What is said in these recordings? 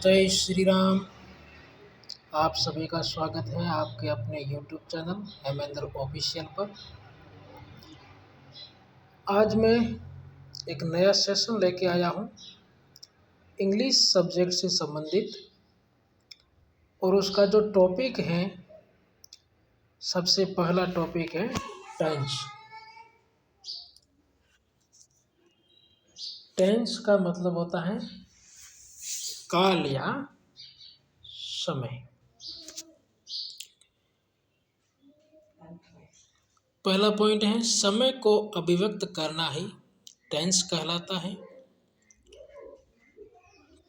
जय श्री राम। आप सभी का स्वागत है आपके अपने YouTube चैनल हेमेंद्र ऑफिशियल पर। आज मैं एक नया सेशन लेके आया हूँ इंग्लिश सब्जेक्ट से संबंधित, और उसका जो टॉपिक है, सबसे पहला टॉपिक है टेंस। टेंस का मतलब होता है काल या समय। पहला पॉइंट है समय को अभिव्यक्त करना ही टेंस कहलाता है।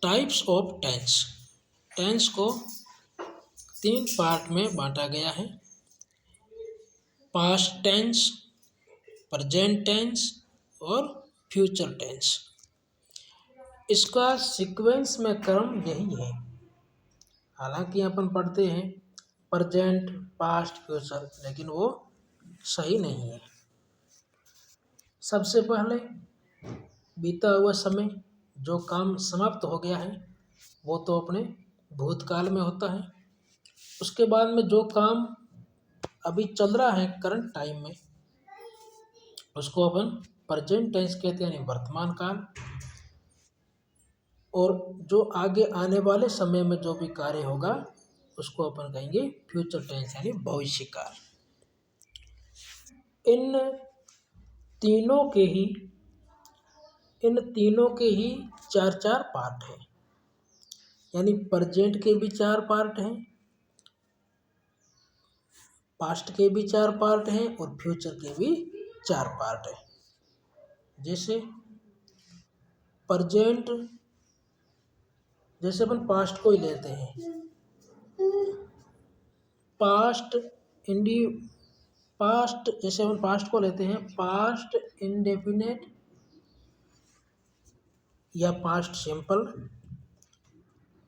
Types of tense. टेंस को 3 पार्ट में बांटा गया है: पास्ट टेंस, प्रेजेंट टेंस और फ्यूचर टेंस। इसका सीक्वेंस में क्रम यही है। हालांकि अपन पढ़ते हैं प्रेजेंट, पास्ट, फ्यूचर, लेकिन वो सही नहीं है। सबसे पहले बीता हुआ समय, जो काम समाप्त हो गया है, वो तो अपने भूतकाल में होता है। उसके बाद में जो काम अभी चल रहा है करंट टाइम में, उसको अपन प्रेजेंट टेंस कहते हैं, यानी वर्तमान काल। और जो आगे आने वाले समय में जो भी कार्य होगा, उसको अपन कहेंगे फ्यूचर टेंस, यानी भविष्य काल। इन तीनों के ही 4 पार्ट हैं। यानी प्रेजेंट के भी 4 पार्ट हैं, पास्ट के भी 4 पार्ट हैं और फ्यूचर के भी 4 पार्ट हैं। जैसे प्रेजेंट, जैसे अपन पास्ट को ही लेते हैं। जैसे अपन पास्ट को लेते हैं, पास्ट इंडेफिनेट या पास्ट सिंपल,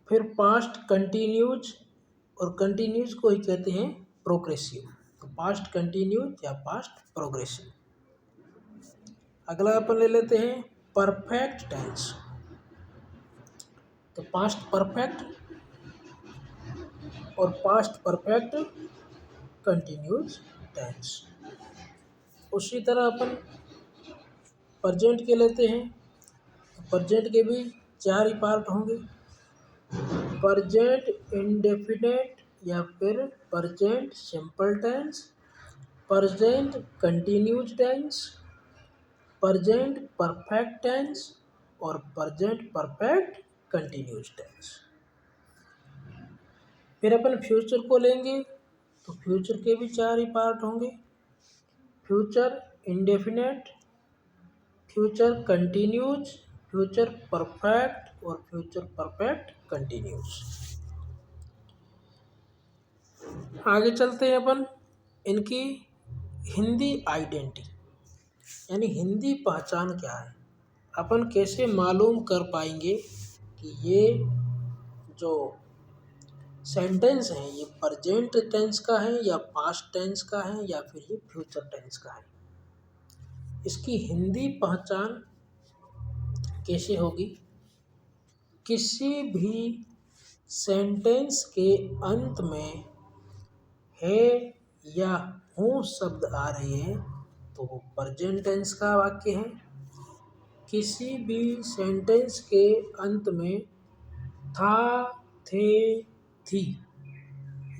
फिर पास्ट कंटिन्यूज, और कंटिन्यूज को ही कहते हैं प्रोग्रेसिव। तो पास्ट कंटिन्यूज या पास्ट प्रोग्रेसिव। अगला अपन ले लेते हैं परफेक्ट टेंस। तो पास्ट परफेक्ट और पास्ट परफेक्ट कंटिन्यूज टेंस। उसी तरह अपन प्रेजेंट के लेते हैं। प्रेजेंट के भी 4 ही पार्ट होंगे: प्रेजेंट इंडेफिनेट या फिर present simple tense, present continuous tense, present perfect tense और प्रेजेंट परफेक्ट कंटिन्यूज टेंस। फिर अपन फ्यूचर को लेंगे, तो फ्यूचर के भी 4 ही पार्ट होंगे: future indefinite, future continues, future perfect और फ्यूचर परफेक्ट कंटिन्यूज। आगे चलते हैं अपन इनकी हिंदी आइडेंटिटी, यानी हिंदी पहचान क्या है। अपन कैसे मालूम कर पाएंगे कि ये जो सेंटेंस है ये प्रेजेंट टेंस का है या पास्ट टेंस का है या फिर ये फ्यूचर टेंस का है। इसकी हिंदी पहचान कैसे होगी? किसी भी सेंटेंस के अंत में है या हूँ शब्द आ रहे हैं तो वो प्रेजेंट टेंस का वाक्य है। किसी भी सेंटेंस के अंत में था, थे, थी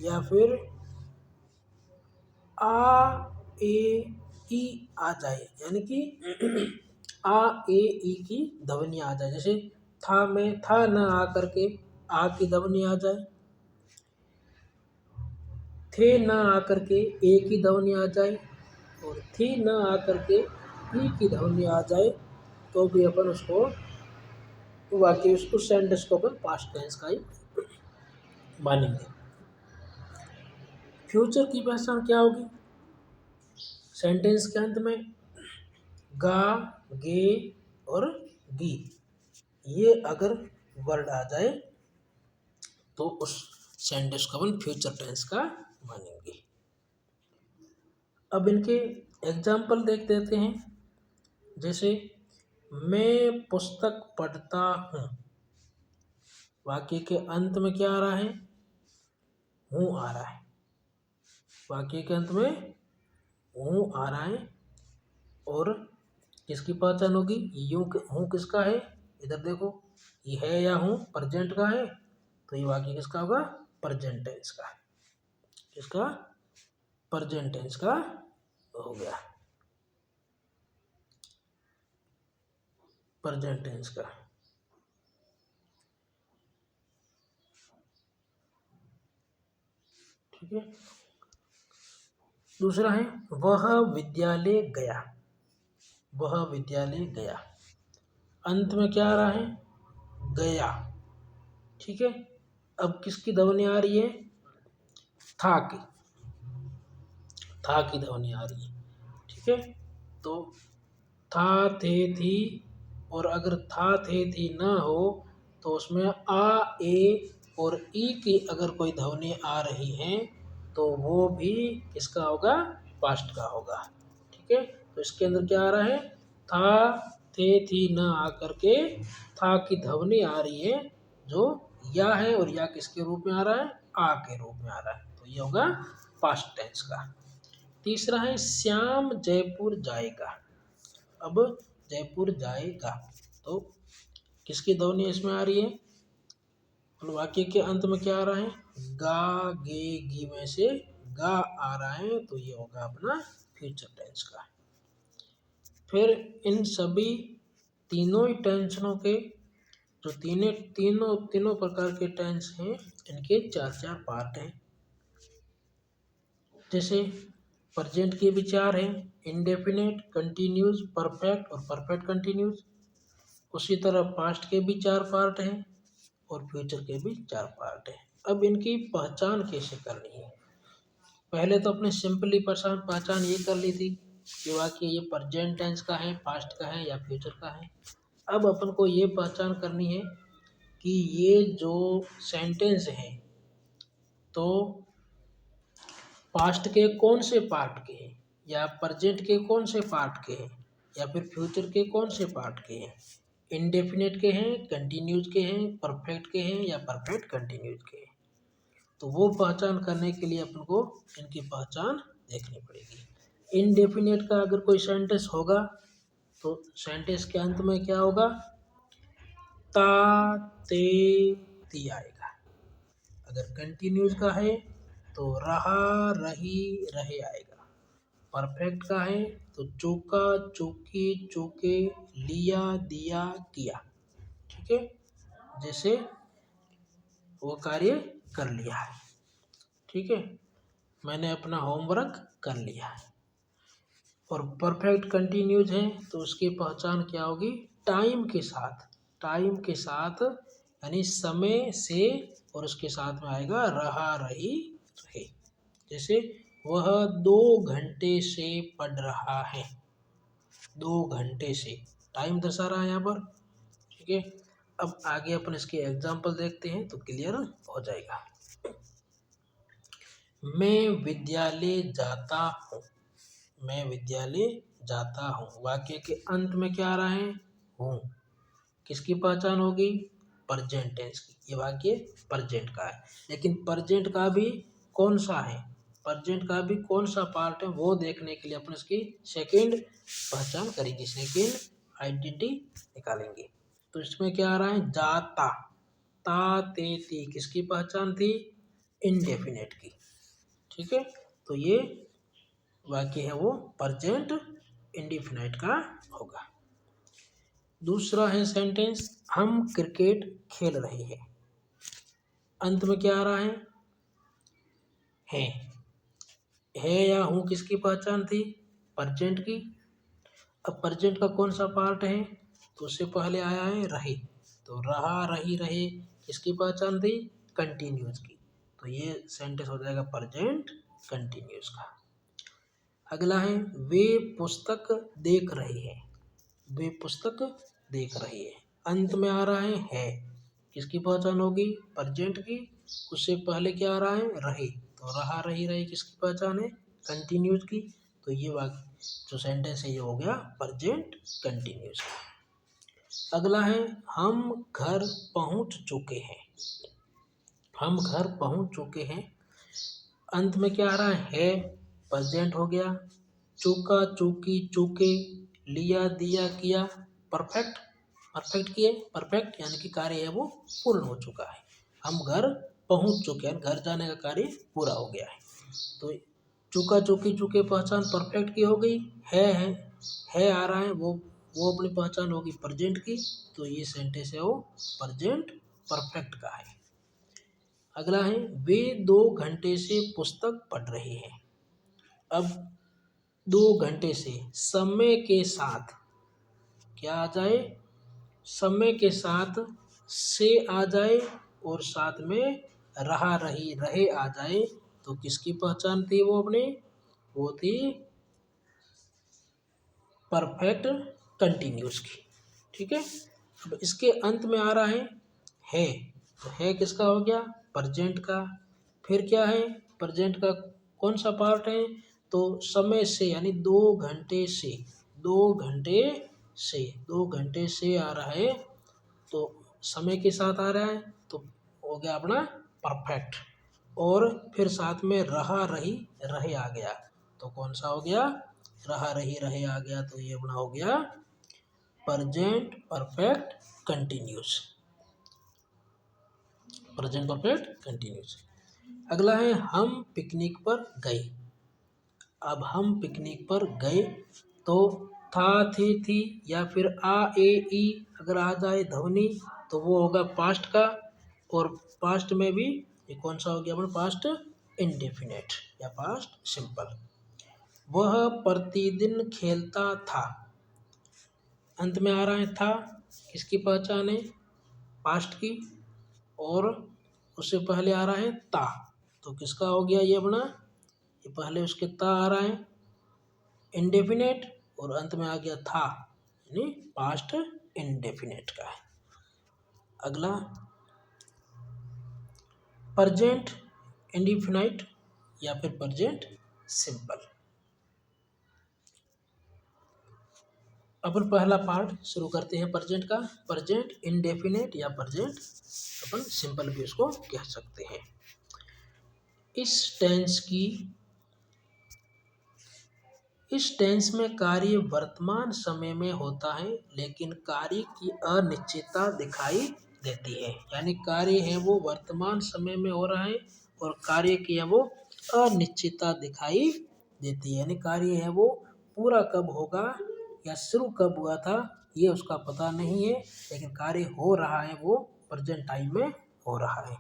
या फिर आ, ए, ई आ जाए, यानी कि आ, ए, ई की ध्वनि आ जाए। जैसे था में था न आ करके आ की ध्वनि आ जाए, थे न आ करके ए की ध्वनि आ जाए, और थी न आ करके ई की ध्वनि आ जाए, तो भी अपन उसको वाक्य, उस सेंटेंस को अपन पास्ट टेंस का ही मानेंगे। फ्यूचर की पहचान क्या होगी? सेंटेंस के अंत में गा, गे और गी, ये अगर वर्ड आ जाए तो उस सेंटेंस को अपन फ्यूचर टेंस का मानेंगे। अब इनके एग्जाम्पल देख देते हैं। जैसे मैं पुस्तक पढ़ता हूँ, वाक्य के अंत में क्या आ रहा है, हूँ आ रहा है। वाक्य के अंत में हूँ आ रहा है और किसकी पहचान होगी, यूं हूँ किसका है, इधर देखो ये है या हूँ प्रेजेंट का है, तो ये वाक्य किसका होगा, प्रेजेंट टेंस का। किसका, प्रेजेंट टेंस का हो गया, प्रेजेंट टेंस का। ठीक है। दूसरा है वह विद्यालय गया। वह विद्यालय गया, अंत में क्या आ रहा है, गया। ठीक है। अब किसकी ध्वनि आ रही है, था की, था की ध्वनि आ रही है। ठीक है। तो था, थे, थी, और अगर था, थे, थी ना हो तो उसमें आ, ए और ई की अगर कोई ध्वनि आ रही है तो वो भी किसका होगा, पास्ट का होगा। ठीक है। तो इसके अंदर क्या आ रहा है, था, थे, थी ना आकर के था की ध्वनि आ रही है, जो या है, और या किसके रूप में आ रहा है, आ के रूप में आ रहा है, तो ये होगा पास्ट टेंस का। तीसरा है श्याम जयपुर जाएगा। अब जयपुर जाएगा तो किसकी ध्वनि इसमें आ रही है, वाक्य के अंत में क्या आ रहा है, गा, गे, गी में से गा आ रहा है, तो ये होगा अपना फ्यूचर टेंस का। फिर इन सभी तीनों ही टेंशनों के जो तीनों प्रकार के टेंस हैं, इनके चार चार पार्ट हैं। जैसे प्रेजेंट के भी चार हैं, इंडेफिनेट, कंटिन्यूस, परफेक्ट और परफेक्ट कंटिन्यूस। उसी तरह पास्ट के भी चार पार्ट हैं और फ्यूचर के भी चार पार्ट हैं। अब इनकी पहचान कैसे करनी है, पहले तो अपने सिंपली पहचान ये कर ली थी कि वाक्य ये प्रेजेंट टेंस का है, पास्ट का है या फ्यूचर का है। अब अपन को ये पहचान करनी है कि ये जो सेंटेंस हैं तो पास्ट के कौन से पार्ट के हैं, या प्रेजेंट के कौन से पार्ट के हैं, या फिर फ्यूचर के कौन से पार्ट के हैं, इंडेफिनेट के हैं, कंटिन्यूज के हैं, परफेक्ट के हैं या परफेक्ट कंटिन्यूज के हैं। तो वो पहचान करने के लिए अपन को इनकी पहचान देखनी पड़ेगी। इनडेफिनेट का अगर कोई सेंटेंस होगा तो सेंटेंस के अंत में क्या होगा, ता, ते, ती आएगा। अगर कंटिन्यूज का है तो रहा, रही, रहे आएगा। परफेक्ट का है तो चूका, चूकी, चूके, लिया, दिया, किया। ठीक है। जैसे वो कार्य कर लिया है। ठीक है, मैंने अपना होमवर्क कर लिया है। और परफेक्ट कंटिन्यूज है तो उसकी पहचान क्या होगी, टाइम के साथ, टाइम के साथ यानी समय से, और उसके साथ में आएगा रहा, रही, रहे। जैसे वह 2 घंटे से पढ़ रहा है, 2 घंटे से टाइम दर्शा रहा है यहाँ पर। ठीक है। अब आगे अपन इसके एग्जाम्पल देखते हैं तो क्लियर हो जाएगा। मैं विद्यालय जाता हूँ, मैं विद्यालय जाता हूँ, वाक्य के अंत में क्या आ रहा है, हूँ। किसकी पहचान होगी, प्रेजेंट टेंस की। ये वाक्य प्रेजेंट का है, लेकिन प्रेजेंट का भी कौन सा है, प्रेजेंट का भी कौन सा पार्ट है, वो देखने के लिए अपन इसकी सेकंड पहचान करेंगे, सेकंड आइडेंटिटी निकालेंगे। तो इसमें क्या आ रहा है, जाता, ता, ते, ती किसकी पहचान थी, इनडेफिनेट की। ठीक है। तो ये वाक्य है वो प्रेजेंट इंडेफिनाइट का होगा। दूसरा है सेंटेंस हम क्रिकेट खेल रहे हैं, अंत में क्या आ रहा है, है या हूँ किसकी पहचान थी, प्रेजेंट की। अब प्रेजेंट का कौन सा पार्ट है, तो उससे पहले आया है रहे, तो रहा, रही, रहे किसकी पहचान थी, कंटिन्यूस की। तो ये सेंटेंस हो जाएगा प्रेजेंट कंटिन्यूस का। अगला है वे पुस्तक देख रहे हैं, वे पुस्तक देख रहे हैं, अंत में आ रहा है किसकी पहचान होगी, प्रेजेंट की। उससे पहले क्या आ रहा है, रहे, तो रहा, रही, रहे किसकी पहचान है, कंटिन्यूस की। तो ये वाक्य जो सेंटेंस है ये हो गया प्रेजेंट कंटिन्यूस का। अगला है हम घर पहुंच चुके हैं। हम घर पहुंच चुके हैं। अंत में क्या आ रहा है, प्रेजेंट हो गया। चूका चूकी चूके, लिया दिया किया, परफेक्ट। परफेक्ट किए, परफेक्ट यानी कि कार्य है वो पूर्ण हो चुका है। हम घर पहुंच चुके हैं, घर जाने का कार्य पूरा हो गया है। तो चूका चूकी चूके पहचान परफेक्ट की हो गई। है आ रहा है, वो अपनी पहचान होगी प्रेजेंट की। तो ये सेंटेंस है वो प्रेजेंट परफेक्ट का है। अगला है वे 2 घंटे से पुस्तक पढ़ रहे हैं। अब 2 घंटे से समय के साथ क्या आ जाए, समय के साथ से आ जाए और साथ में रहा रही रहे आ जाए। तो किसकी पहचान थी वो अपने, वो थी परफेक्ट कंटिन्यूस की। ठीक है। अब इसके अंत में आ रहा है। तो है किसका हो गया, प्रेजेंट का। फिर क्या है, प्रेजेंट का कौन सा पार्ट है, तो समय से यानी 2 घंटे से। 2 घंटे से, 2 घंटे से आ रहा है तो समय के साथ आ रहा है तो हो गया अपना परफेक्ट। और फिर साथ में रहा रही रहे आ गया तो कौन सा हो गया, रहा रही रहे आ गया। तो ये अपना हो गया present perfect continuous. Present perfect continuous. अगला है हम पिकनिक पर गए। अब हम पिकनिक पर गए तो था थी या फिर आ ए ई अगर आ जाए ध्वनि तो वो होगा पास्ट का। और पास्ट में भी ये कौन सा हो गया अपना, पास्ट इंडेफिनेट या पास्ट सिंपल। वह प्रतिदिन खेलता था। अंत में आ रहा है था, किसकी पहचान है, पास्ट की। और उससे पहले आ रहा है ता, तो किसका हो गया ये अपना, ये पहले उसके ता आ रहा है इंडेफिनेट और अंत में आ गया था यानी पास्ट इंडेफिनेट का है। अगला प्रेजेंट इंडेफिनाइट या फिर प्रेजेंट सिंपल। अपन पहला पार्ट शुरू करते हैं प्रेजेंट का। प्रेजेंट इंडेफिनेट या प्रेजेंट अपन सिंपल भी उसको कह सकते हैं। इस टेंस में कार्य वर्तमान समय में होता है लेकिन कार्य की अनिश्चितता दिखाई देती है। यानी कार्य है वो वर्तमान समय में हो रहा है और कार्य की है वो अनिश्चितता दिखाई देती है। यानी कार्य है वो पूरा कब होगा या शुरू कब हुआ था ये उसका पता नहीं है, लेकिन कार्य हो रहा है वो प्रेजेंट टाइम में हो रहा है।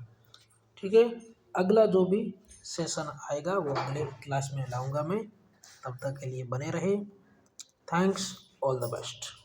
ठीक है। अगला जो भी सेशन आएगा वो अगले क्लास में लाऊंगा मैं। तब तक के लिए बने रहे। Thanks, all the best.